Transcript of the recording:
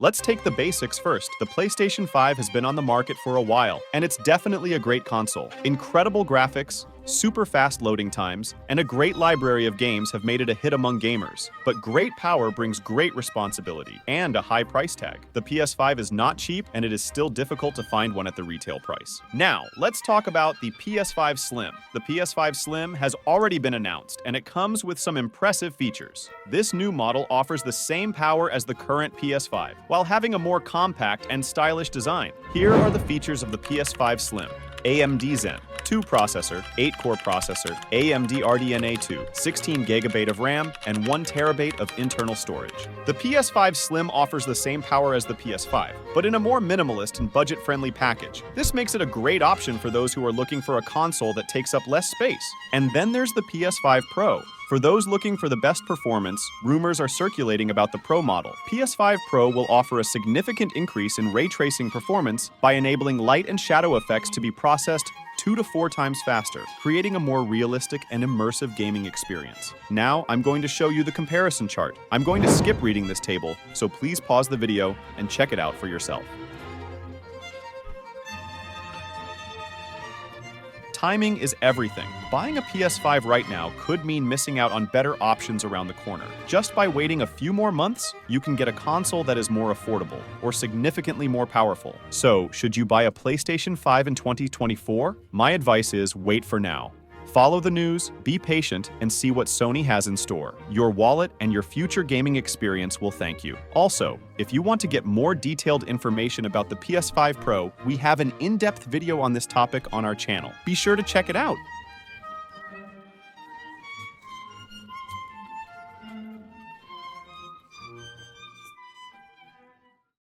Let's take the basics first. The PlayStation 5 has been on the market for a while, and it's definitely a great console. Incredible graphics, super fast loading times, and a great library of games have made it a hit among gamers. But great power brings great responsibility and a high price tag. The PS5 is not cheap, and it is still difficult to find one at the retail price. Now, let's talk about the PS5 Slim. The PS5 Slim has already been announced, and it comes with some impressive features. This new model offers the same power as the current PS5, while having a more compact and stylish design. Here are the features of the PS5 Slim. AMD Zen 2 processor, 8-core processor, AMD RDNA 2, 16GB of RAM, and 1TB of internal storage. The PS5 Slim offers the same power as the PS5, but in a more minimalist and budget-friendly package. This makes it a great option for those who are looking for a console that takes up less space. And then there's the PS5 Pro. For those looking for the best performance, rumors are circulating about the Pro model. PS5 Pro will offer a significant increase in ray tracing performance by enabling light and shadow effects to be processed 2 to 4 times faster, creating a more realistic and immersive gaming experience. Now, I'm going to show you the comparison chart. I'm going to skip reading this table, so please pause the video and check it out for yourself. Timing is everything. Buying a PS5 right now could mean missing out on better options around the corner. Just by waiting a few more months, you can get a console that is more affordable or significantly more powerful. So, should you buy a PlayStation 5 in 2024? My advice is wait for now. Follow the news, be patient, and see what Sony has in store. Your wallet and your future gaming experience will thank you. Also, if you want to get more detailed information about the PS5 Pro, we have an in-depth video on this topic on our channel. Be sure to check it out.